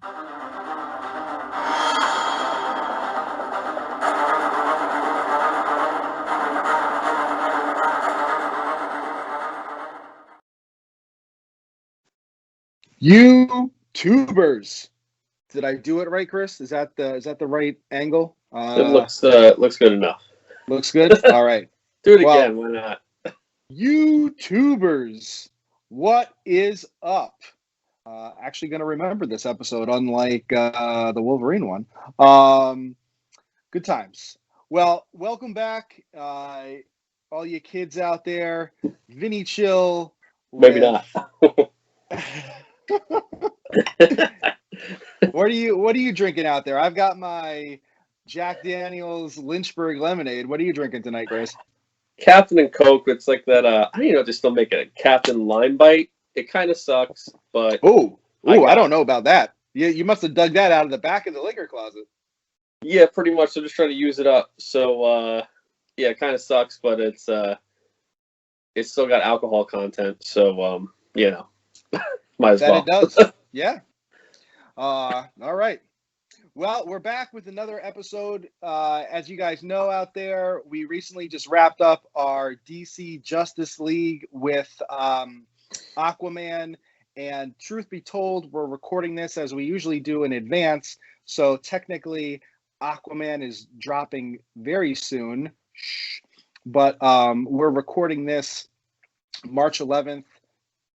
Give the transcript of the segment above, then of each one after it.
YouTubers. Did I do it right, Chris? Is that the right angle? It looks good enough. Looks good. All right. Do it again. Why not? YouTubers, what is up? Actually, going to remember this episode, unlike the Wolverine one. Good times. Well, welcome back, all you kids out there. Vinny Chill. Maybe not. What are you drinking out there? I've got my Jack Daniel's Lynchburg lemonade. What are you drinking tonight, Chris? Captain and Coke. It's like that. I don't even know if they still make it. Captain Lime Bite. It kind of sucks, but I don't know about that. You must have dug that out of the back of the liquor closet. Yeah, pretty much. I'm just trying to use it up. So yeah, it kind of sucks, but it's still got alcohol content. So you know, might as well. It does. Yeah. All right. Well, we're back with another episode. As you guys know out there, we recently just wrapped up our DC Justice League with Aquaman. And truth be told, we're recording this as we usually do in advance. So technically, Aquaman is dropping very soon. But we're recording this March 11th.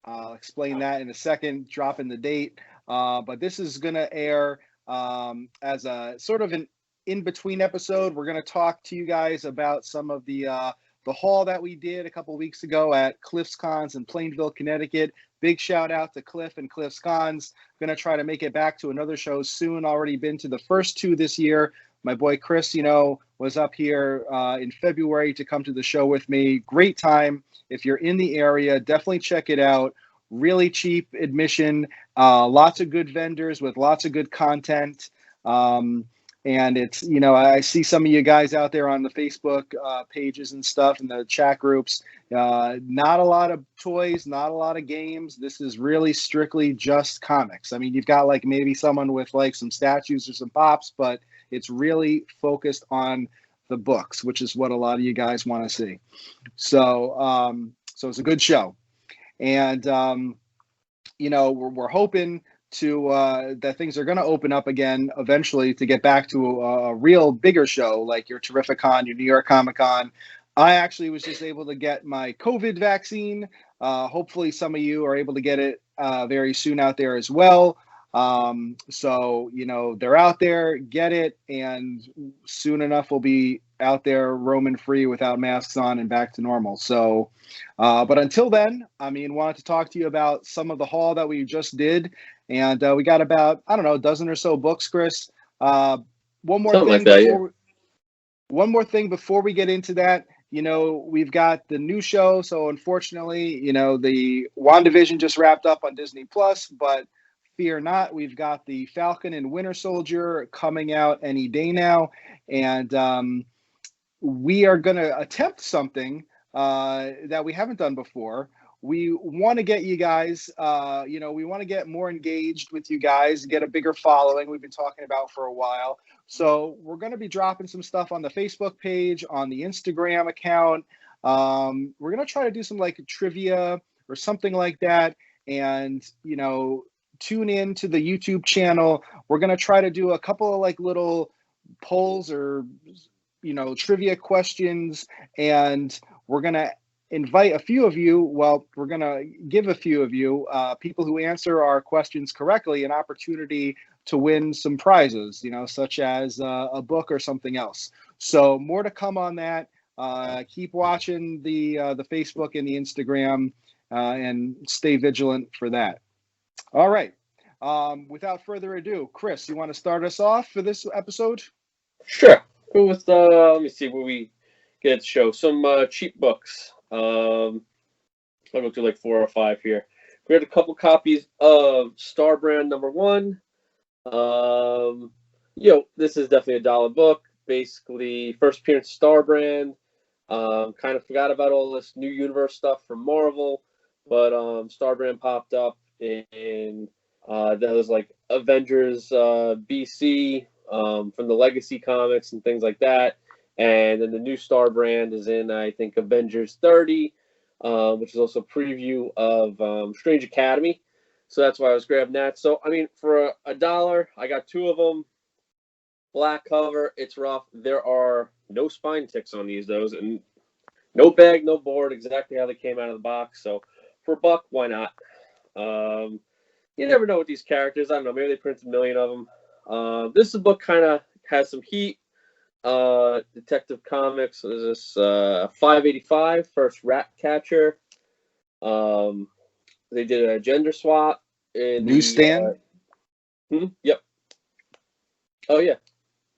I'll explain that in a second, dropping the date. But this is going to air as a sort of an in-between episode. We're going to talk to you guys about some of the haul that we did a couple weeks ago at Cliff's Cons in Plainville, Connecticut. Big shout out to Cliff and Cliff's Cons. Going to try to make it back to another show soon. Already been to the first two this year. My boy Chris, was up here in February to come to the show with me. Great time. If you're in the area, definitely check it out. Really cheap admission, lots of good vendors with lots of good content. And it's, I see some of you guys out there on the Facebook pages and stuff and the chat groups. Not a lot of toys, not a lot of games. This is really strictly just comics. I mean, you've got like maybe someone with like some statues or some pops, but it's really focused on the books, which is what a lot of you guys want to see. So it's a good show. And, we're hoping to that things are going to open up again eventually to get back to a real bigger show like your Terrificon, your New York Comic Con. I actually was just able to get my COVID vaccine. Hopefully some of you are able to get it very soon out there as well. So, they're out there, get it, and soon enough we'll be out there roaming free without masks on and back to normal. So, but until then, wanted to talk to you about some of the haul that we just did. And we got about, a dozen or so books, Chris. One more thing before we get into that. We've got the new show. So unfortunately, the WandaVision just wrapped up on Disney Plus, but fear not, we've got the Falcon and Winter Soldier coming out any day now. And we are going to attempt something that we haven't done before. We want to get you guys, we want to get more engaged with you guys, get a bigger following we've been talking about for a while. So we're going to be dropping some stuff on the Facebook page, on the Instagram account. We're going to try to do some like trivia or something like that. And, tune in to the YouTube channel. We're going to try to do a couple of like little polls or, trivia questions. And we're going to invite a few of you. Well, we're going to give a few of you, people who answer our questions correctly, an opportunity to win some prizes, such as a book or something else. So more to come on that. Keep watching the Facebook and the Instagram and stay vigilant for that. All right. Without further ado, Chris, you want to start us off for this episode? Sure. With let me see where we get to show some cheap books. I'll go through like 4 or 5 here. We had a couple copies of Star Brand #1. This is definitely a dollar book. Basically, first appearance Star Brand. Kind of forgot about all this new universe stuff from Marvel, but Star Brand popped up in That was like Avengers BC from the Legacy comics and things like that. And then the new Star brand is in, I think, Avengers 30, which is also a preview of Strange Academy. So that's why I was grabbing that. So, I mean, for $1, I got 2 of them. Black cover, it's rough. There are no spine ticks on those, and no bag, no board, exactly how they came out of the box. So for $1, why not? You never know with these characters. I don't know. Maybe they printed a million of them. This book kind of has some heat. Detective Comics is this $5.85 first Rat Catcher. They did a gender swap in Newsstand. Yep. Oh yeah,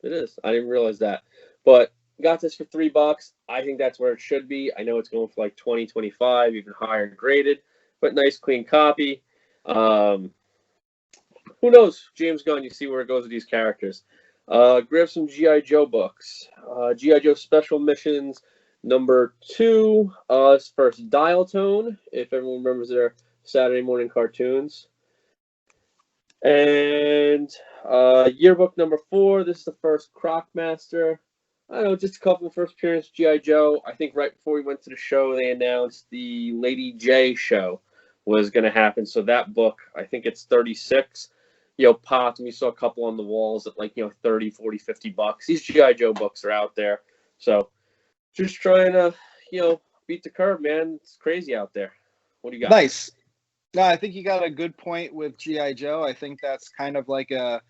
it is. I didn't realize that, but got this for $3. I think that's where it should be. I know it's going for like 20, 25, even higher graded, but nice clean copy. Who knows? James Gunn, you see where it goes with these characters. Grab some G.I. Joe books. G.I. Joe Special Missions number 2. First Dial Tone, if everyone remembers their Saturday morning cartoons. And yearbook number 4. This is the first Crocmaster. I don't know, just a couple of first appearance G.I. Joe. I think right before we went to the show, they announced the Lady J show was going to happen. So that book, I think it's 36. Popped, and we saw a couple on the walls at like, 30, 40, $50. These G.I. Joe books are out there. So just trying to, beat the curve, man. It's crazy out there. What do you got? Nice. No, I think you got a good point with G.I. Joe. I think that's kind of like a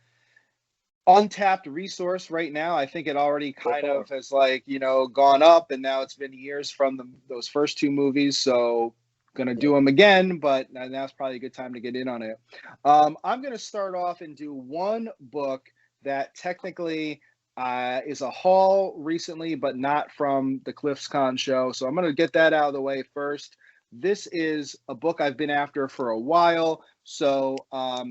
untapped resource right now. I think it already kind of has gone up, and now it's been years from those first 2 movies. So gonna do them again, but now's probably a good time to get in on it. I'm gonna start off and do one book that technically is a haul recently, but not from the CliffsCon show. So I'm gonna get that out of the way first. This is a book I've been after for a while. So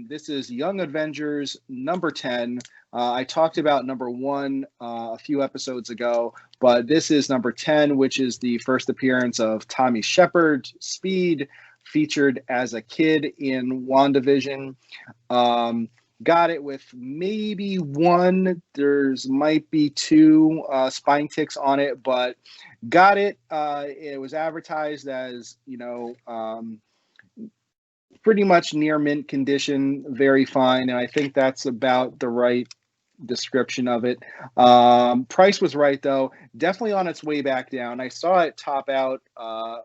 this is Young Avengers number 10. I talked about number 1 a few episodes ago, but this is number 10, which is the first appearance of Tommy Shepard, Speed, featured as a kid in WandaVision. Got it with maybe 1. There's might be 2 spine ticks on it, but got it. It was advertised as, pretty much near mint condition, very fine, and I think that's about the right description of it. Price was right though, definitely on its way back down. I saw it top out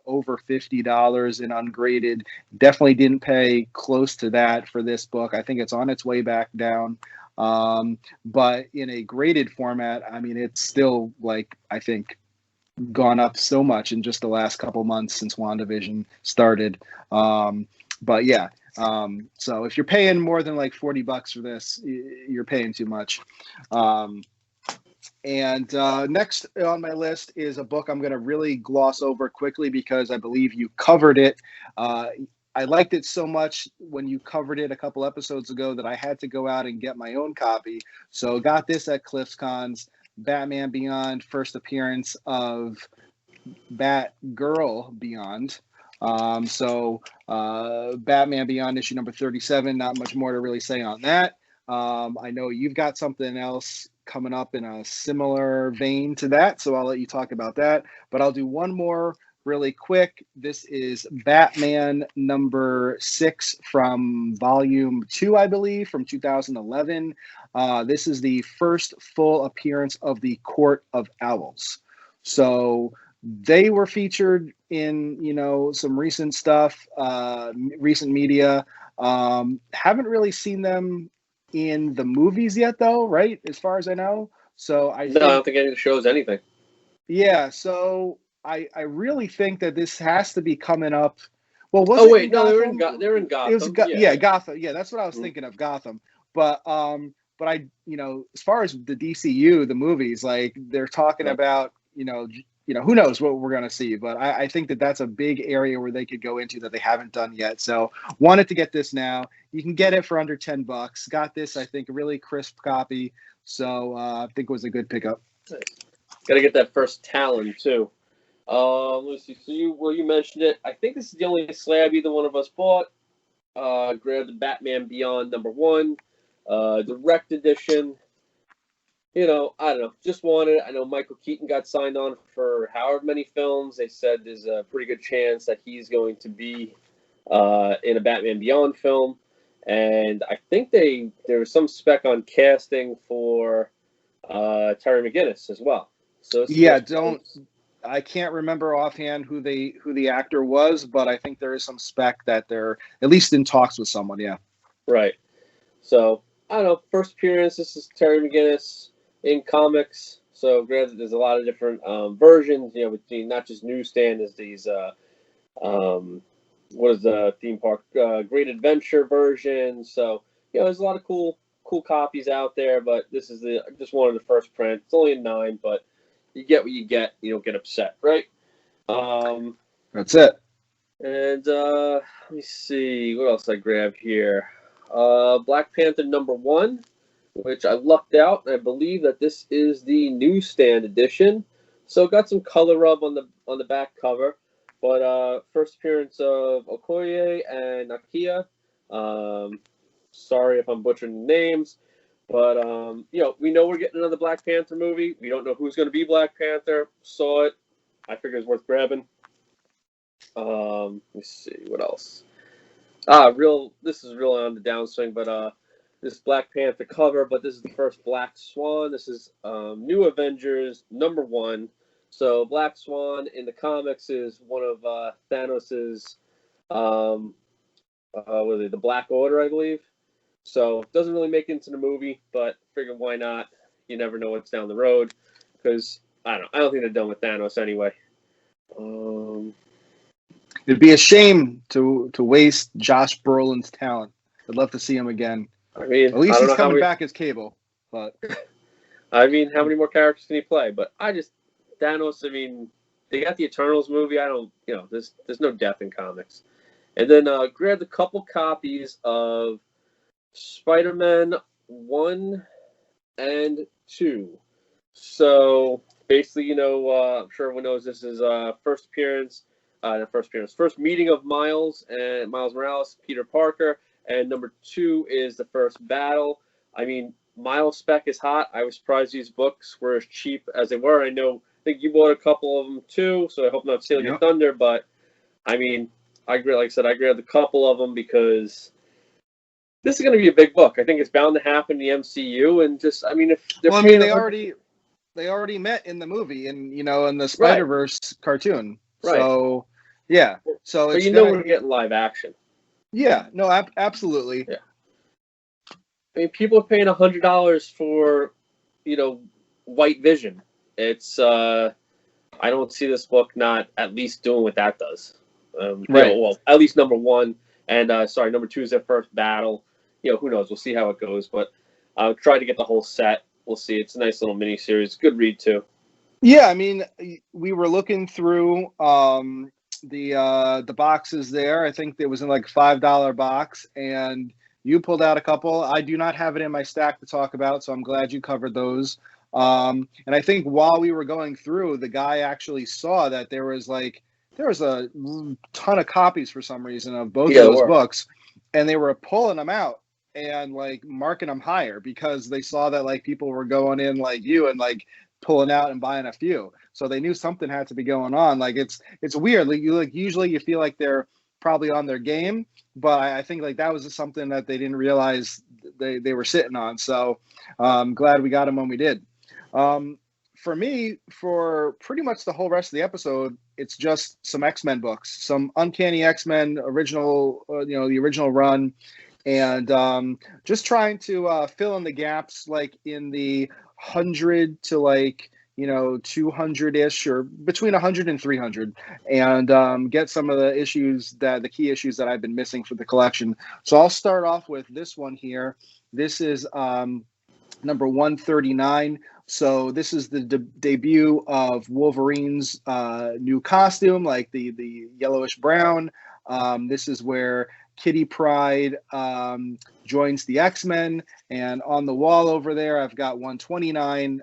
over $50 in ungraded. Definitely didn't pay close to that for this book. I think it's on its way back down. But in a graded format, I mean, it's still I think gone up so much in just the last couple months since WandaVision started. But yeah, so if you're paying more than $40 for this, you're paying too much. And next on my list is a book I'm going to really gloss over quickly because I believe you covered it. I liked it so much when you covered it a couple episodes ago that I had to go out and get my own copy. So got this at CliffsCon's Batman Beyond, first appearance of Batgirl Beyond. Batman Beyond issue number 37, not much more to really say on that. I know you've got something else coming up in a similar vein to that, so I'll let you talk about that. But I'll do one more really quick. This is Batman number 6 from volume 2, I believe, from 2011. This is the first full appearance of the Court of Owls. So they were featured in, some recent stuff, recent media. Haven't really seen them in the movies yet, though, right? As far as I know. So I don't think any shows anything. Yeah, so I really think that this has to be coming up. Well, they were in Gotham. It was Gotham. Yeah, that's what I was thinking of, Gotham. But I, as far as the DCU, the movies, they're talking about, who knows what we're going to see. But I think that that's a big area where they could go into that they haven't done yet. So wanted to get this now. You can get it for under $10. Got this, I think, a really crisp copy. So I think it was a good pickup. Got to get that first Talon, too. Let's see. So you mentioned it. I think this is the only slab either one of us bought. Grabbed the Batman Beyond #1, direct edition. I don't know. Just wanted. I know Michael Keaton got signed on for however many films. They said there's a pretty good chance that he's going to be in a Batman Beyond film, and I think there was some spec on casting for Terry McGinnis as well. So yeah, I can't remember offhand who the actor was, but I think there is some spec that they're at least in talks with someone. Yeah. Right. So I don't know. First appearance. This is Terry McGinnis in comics. So granted, there's a lot of different versions. Between not just newsstand, there's these. What is the theme park? Great Adventure version. So there's a lot of cool copies out there. But this is just one of the first print. It's only a 9, but you get what you get. You don't get upset, right? That's it. And let me see what else I grabbed here. Black Panther #1, which I lucked out. I believe that this is the newsstand edition. So got some color rub on the back cover. But first appearance of Okoye and Nakia. Sorry if I'm butchering the names. But, we know we're getting another Black Panther movie. We don't know who's going to be Black Panther. Saw it. I figured it's worth grabbing. Let me see. What else? This is really on the downswing, but this Black Panther cover, but this is the first Black Swan. This is New Avengers #1. So Black Swan in the comics is one of Thanos's, the Black Order, I believe. So it doesn't really make it into the movie, but figured why not? You never know what's down the road, because I don't think they're done with Thanos anyway. It'd be a shame to waste Josh Brolin's talent. I'd love to see him again. I mean, at least he's coming back as Cable. But I mean, how many more characters can he play? But Thanos. I mean, they got the Eternals movie. There's no death in comics. And then grabbed a couple copies of Spider-Man 1 and 2. So basically, I'm sure everyone knows this is first meeting of Miles Morales, Peter Parker, and #2 is the first battle. I mean, Miles spec is hot. I was surprised these books were as cheap as they were. I think you bought a couple of them too, so I hope not stealing your thunder. But I mean, I grabbed a couple of them because this is going to be a big book. I think it's bound to happen in the MCU, and if they're they already met in the movie and in the Spider-Verse cartoon. Right. So yeah. So it's we're getting live action. Yeah. No. Absolutely. Yeah. I mean, people are paying $100 for, White Vision. It's I don't see this book not at least doing what that does. Right. At least #1 and #2 is their first battle. Who knows? We'll see how it goes. But I'll try to get the whole set. We'll see. It's a nice little miniseries. Good read too. Yeah, I mean, we were looking through the boxes there. I think it was in like $5 box, and you pulled out a couple. I do not have it in my stack to talk about, so I'm glad you covered those. And I think while we were going through, the guy actually saw that there was a ton of copies for some reason of both of those books, and they were pulling them out and like marking them higher because they saw that like people were going in like you and like pulling out and buying a few. So they knew something had to be going on. Like it's weird. Usually you feel like they're probably on their game, but I think like that was just something that they didn't realize they were sitting on. So I'm glad we got them when we did. For me, for pretty much the whole rest of the episode, it's just some X-Men books, some Uncanny X-Men original, the original run, and just trying to fill in the gaps, like in the 100 to 200-ish, or between 100 and 300, and get some of the key issues that I've been missing for the collection. So I'll start off with this one here. This is number 139. So this is the debut of Wolverine's new costume, like the yellowish brown. This is where Kitty Pryde joins the X-Men, and on the wall over there, I've got 129,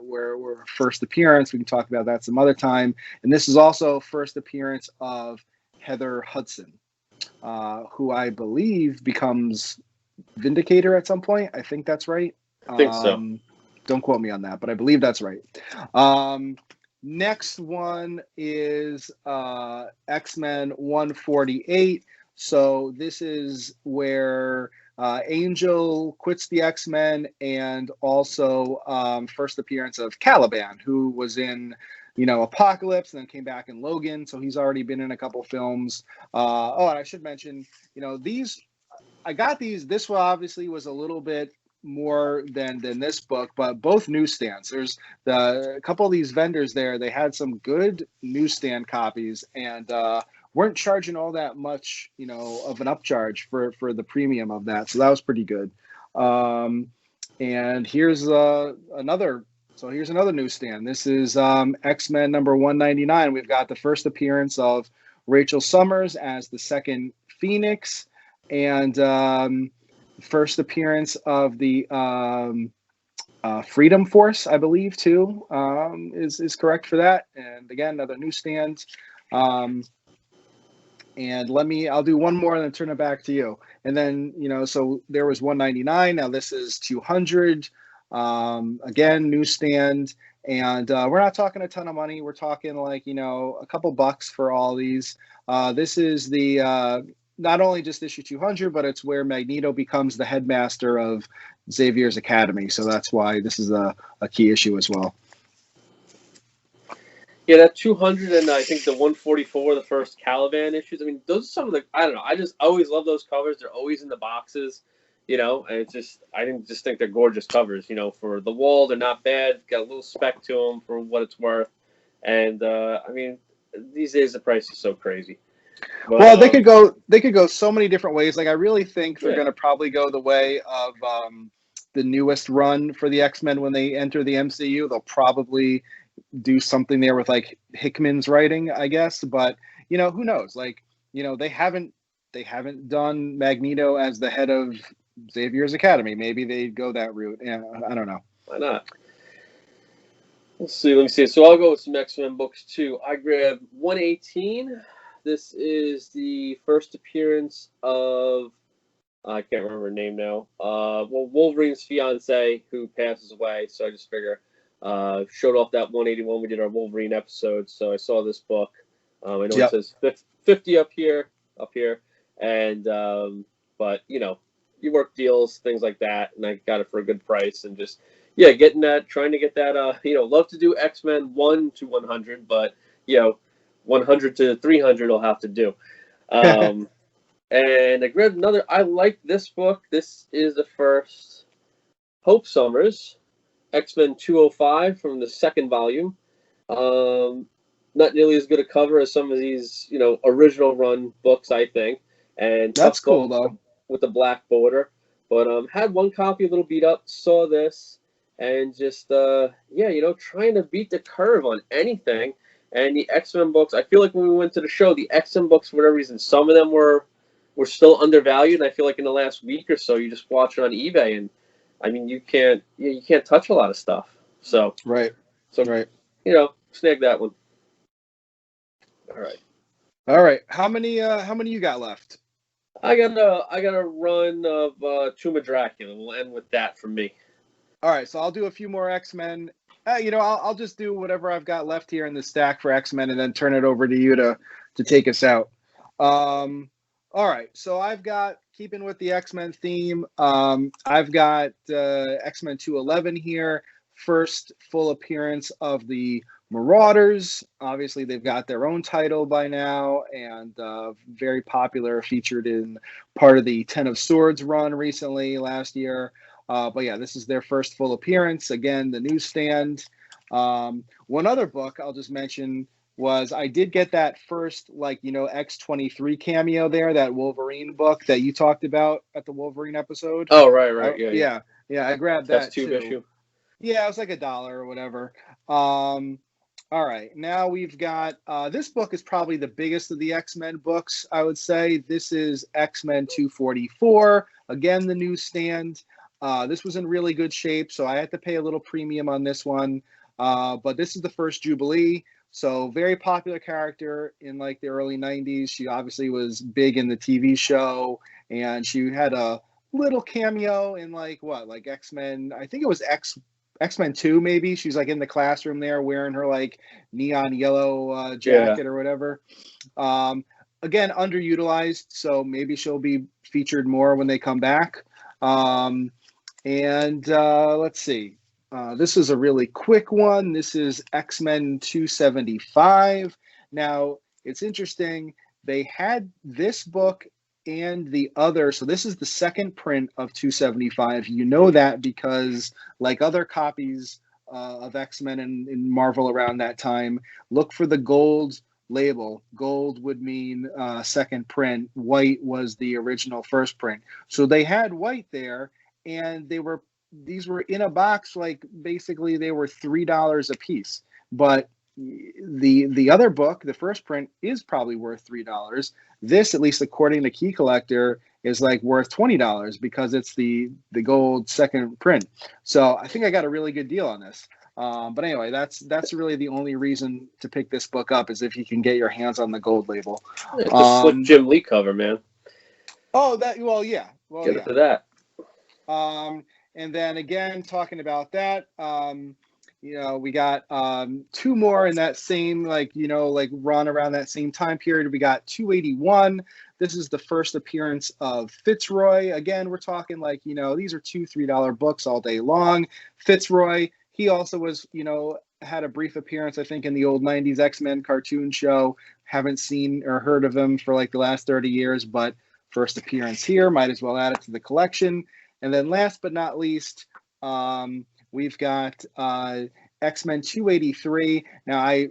where first appearance. We can talk about that some other time. And this is also first appearance of Heather Hudson. who I believe becomes Vindicator at some point. I think that's right. I think so. Don't quote me on that, but I believe that's right. Next one is X-Men 148. So this is where Angel quits the X-Men, and also first appearance of Caliban, who was in, Apocalypse and then came back in Logan. So he's already been in a couple films. And I should mention, I got these. This one obviously was a little bit more than this book, but both newsstands. There's a couple of these vendors there. They had some good newsstand copies and weren't charging all that much, of an upcharge for the premium of that. So that was pretty good. And here's another. So here's another newsstand. This is X-Men number 199. We've got the first appearance of Rachel Summers as the second Phoenix, and first appearance of the Freedom Force, I believe, too, is correct for that. And again, another newsstand. And I'll do one more and then turn it back to you. And then, so there was 199. Now this is 200. Again, newsstand. And we're not talking a ton of money. We're talking like, a couple bucks for all these. This is the not only just issue 200, but it's where Magneto becomes the headmaster of Xavier's Academy. So that's why this is a key issue as well. Yeah, that 200 and I think the 144, the first Caliban issues. I mean, those are some of the, I don't know. I just always love those covers. They're always in the boxes, and it's just, I just think they're gorgeous covers. For the wall, they're not bad. Got a little spec to them for what it's worth. And, I mean, these days the price is so crazy. But, well, they could go so many different ways. Like, I really think they're going to probably go the way of the newest run for the X-Men when they enter the MCU. They'll probably do something there with like Hickman's writing, I guess. But who knows? Like, they haven't done Magneto as the head of Xavier's Academy. Maybe they go that route. Yeah, I don't know. Why not? Let's see. Let me see. So I'll go with some X-Men books too. I grabbed 118. This is the first appearance of, I can't remember her name now. Wolverine's fiance who passes away. So I just figure, showed off that 181. We did our Wolverine episode. So I saw this book. I know it says 50 up here. And, but you work deals, things like that. And I got it for a good price and just, trying to get that, love to do X-Men 1 to 100, but, 100 to 300 will have to do. And I grabbed another. I like this book. This is the first Hope Summers, X-Men 205 from the second volume. Not nearly as good a cover as some of these, original run books, I think. And that's cool though, with the black border. But had one copy a little beat up. Saw this and just trying to beat the curve on anything. And the X-Men books, I feel like when we went to the show, the X-Men books, for whatever reason, some of them were still undervalued. And I feel like in the last week or so, you just watch it on eBay, and I mean, you can't touch a lot of stuff. So right. Snag that one. All right. How many you got left? I got a run of Tomb of Dracula. We'll end with that from me. All right, so I'll do a few more X-Men. I'll just do whatever I've got left here in the stack for X-Men and then turn it over to you to take us out. All right, so I've got, keeping with the X-Men theme, I've got X-Men 211 here. First full appearance of the Marauders. Obviously, they've got their own title by now and very popular, featured in part of the Ten of Swords run recently last year. But yeah, this is their first full appearance. Again, the newsstand. One other book I'll just mention was I did get that first, X-23 cameo there, that Wolverine book that you talked about at the Wolverine episode. Oh, right. Yeah, I grabbed that That's too. Issue. Yeah, it was like $1 or whatever. All right, now we've got, this book is probably the biggest of the X-Men books, I would say. This is X-Men 244. Again, the newsstand. This was in really good shape, so I had to pay a little premium on this one. But this is the first Jubilee. So very popular character in like the early 90s. She obviously was big in the TV show, and she had a little cameo in like X-Men. I think it was X-Men 2 maybe. She's like in the classroom there wearing her like neon yellow jacket or whatever. Again, underutilized, so maybe she'll be featured more when they come back. And let's see. This is a really quick one. This is X-Men 275. Now, it's interesting. They had this book and the other. So this is the second print of 275. You know that because, like other copies of X-Men and Marvel around that time, look for the gold label. Gold would mean second print. White was the original first print. So they had white there, and these were in a box, like basically they were $3 a piece. But the other book, the first print, is probably worth $3. This, at least according to Key Collector, is like worth $20 because it's the gold second print. So I think I got a really good deal on this. But anyway, that's really the only reason to pick this book up, is if you can get your hands on the gold label. It's a slick Jim Lee cover, man. Oh, yeah. Get into that. And then again, talking about that, we got two more in that same run around that same time period. We got 281. This is the first appearance of Fitzroy. Again, we're talking these are $2-3 books all day long. Fitzroy, he also was, had a brief appearance, I think, in the old 90s X-Men cartoon show. Haven't seen or heard of him for like the last 30 years, but first appearance here, might as well add it to the collection. And then last but not least, we've got X-Men 283. Now, I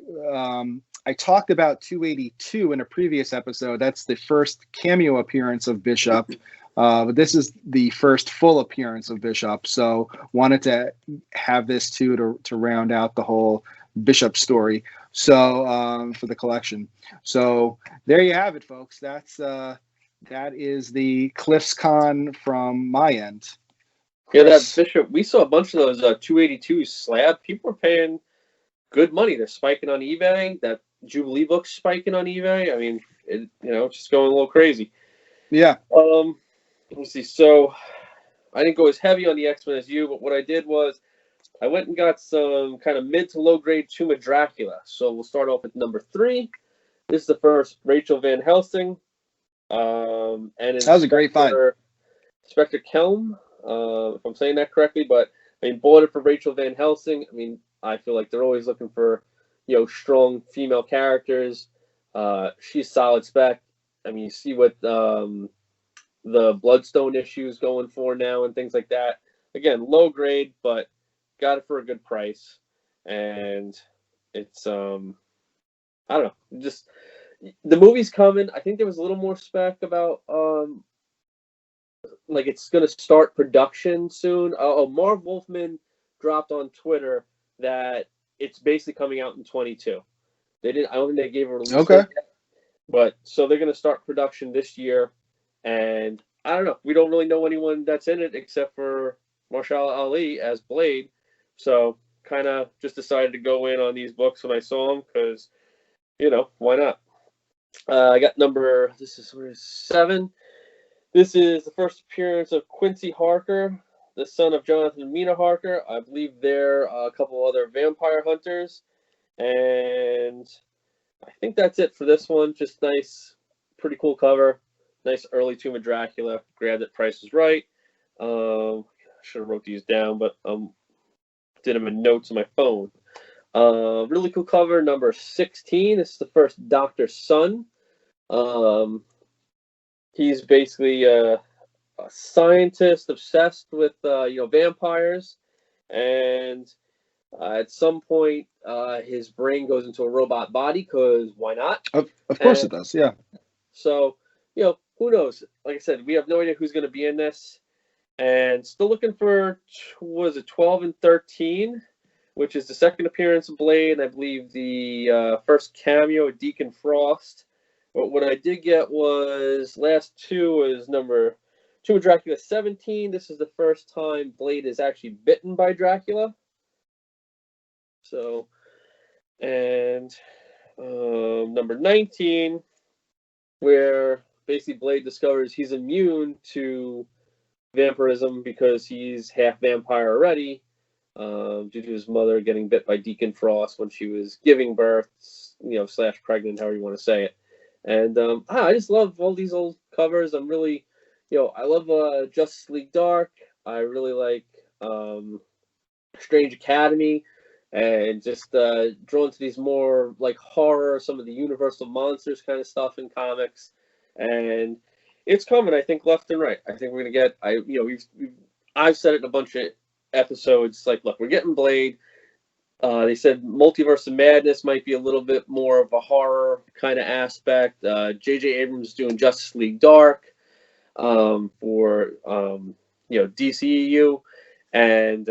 talked about 282 in a previous episode. That's the first cameo appearance of Bishop. But this is the first full appearance of Bishop. So wanted to have this too to round out the whole Bishop story. So for the collection. So there you have it, folks. That is the Cliffs Con from my end. Chris. Yeah, that Bishop, we saw a bunch of those 282 slab. People were paying good money. They're spiking on eBay. That Jubilee book's spiking on eBay. I mean, it's just going a little crazy. Yeah. Let's see. So I didn't go as heavy on the X-Men as you, but what I did was I went and got some kind of mid to low grade Tomb of Dracula. So we'll start off with number 3. This is the first Rachel Van Helsing. And that was a great find. Spectre Kelm, if I'm saying that correctly, but I mean, bought it for Rachel Van Helsing. I mean, I feel like they're always looking for, strong female characters. She's solid spec. I mean, you see what the Bloodstone issue is going for now and things like that. Again, low grade, but got it for a good price. And it's, I don't know, just the movie's coming. I think there was a little more spec about it's going to start production soon. Marv Wolfman dropped on Twitter that it's basically coming out in 22. I don't think they gave a release date yet, but so they're going to start production this year. And I don't know. We don't really know anyone that's in it except for Mahershala Ali as Blade. So kind of just decided to go in on these books when I saw them because, why not? I got number 7. This is the first appearance of Quincy Harker, the son of Jonathan and Mina Harker. I believe they're a couple other vampire hunters. And I think that's it for this one. Just nice, pretty cool cover. Nice early Tomb of Dracula. Grabbed it, price was right. I should have wrote these down, but did them in notes on my phone. Really cool cover, number 16. This is the first Doctor's son. He's basically a scientist obsessed with vampires, and at some point his brain goes into a robot body because why not? Of course it does, yeah. So who knows? Like I said, we have no idea who's going to be in this, and still looking for 12 and 13. Which is the second appearance of Blade, and I believe the first cameo of Deacon Frost. But what I did get was, last 2 is number 2 of Dracula 17. This is the first time Blade is actually bitten by Dracula. So, And number 19, where basically Blade discovers he's immune to vampirism because he's half vampire already, due to his mother getting bit by Deacon Frost when she was giving birth, / pregnant, however you want to say it. And I just love all these old covers. I'm really, I love Justice League Dark. I really like Strange Academy, and just drawn to these more like horror, some of the Universal Monsters kind of stuff in comics. And it's coming, I think, left and right. I think we're gonna get. I've said it in a bunch of episodes. Like, look, we're getting Blade. They said Multiverse of Madness might be a little bit more of a horror kind of aspect. J.J. Abrams doing Justice League Dark for DCEU, and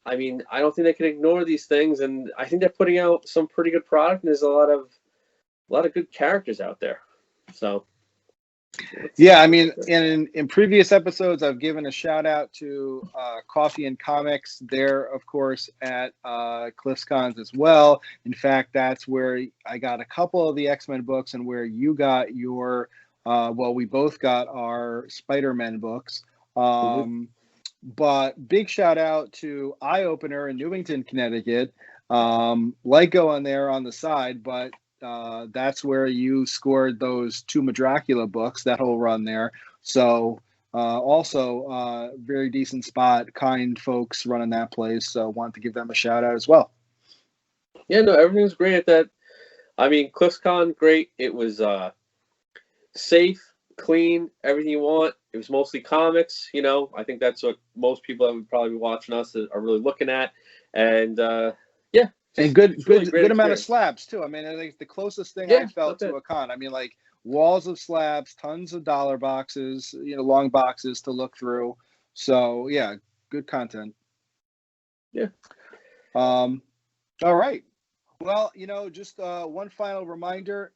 I mean, I don't think they can ignore these things, and I think they're putting out some pretty good product. And there's a lot of good characters out there. So. Yeah, I mean, in previous episodes, I've given a shout out to Coffee and Comics. They're, of course, at Cliff's Cons as well. In fact, that's where I got a couple of the X-Men books, and where you got your, we both got our Spider-Man books. But big shout out to Eye Opener in Newington, Connecticut. Lyco on there on the side, but that's where you scored those 2 Dracula books, that whole run there. So also very decent spot, kind folks running that place. So wanted to give them a shout out as well. Yeah, no, everything's great at that. I mean, CliffsCon, great. It was safe, clean, everything you want. It was mostly comics, I think that's what most people that would probably be watching us are really looking at. And yeah. And good amount of slabs too. I mean, I think the closest thing I felt to a con. I mean, like walls of slabs, tons of dollar boxes, long boxes to look through. So yeah, good content. Yeah. All right. Well, just one final reminder.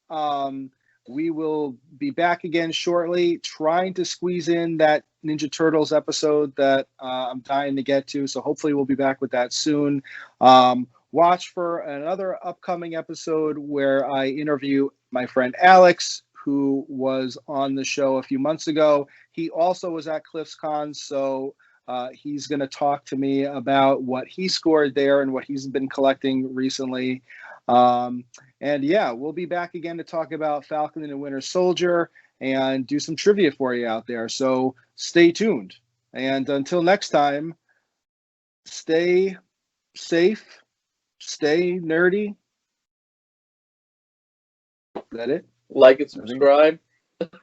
We will be back again shortly, trying to squeeze in that Ninja Turtles episode that I'm dying to get to. So hopefully we'll be back with that soon. Watch for another upcoming episode where I interview my friend Alex, who was on the show a few months ago. He also was at Cliff's Con, so he's going to talk to me about what he scored there and what he's been collecting recently. And yeah, we'll be back again to talk about Falcon and the Winter Soldier and do some trivia for you out there. So stay tuned. And until next time, stay safe. Stay nerdy. Is that it? Like and subscribe.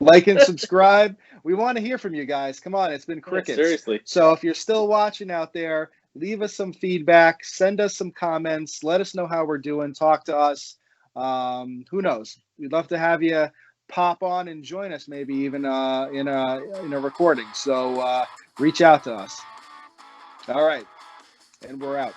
Like and subscribe. We want to hear from you guys. Come on, it's been crickets. Yeah, seriously. So if you're still watching out there, leave us some feedback. Send us some comments. Let us know how we're doing. Talk to us. Who knows? We'd love to have you pop on and join us, maybe even in a recording. So reach out to us. All right, and we're out.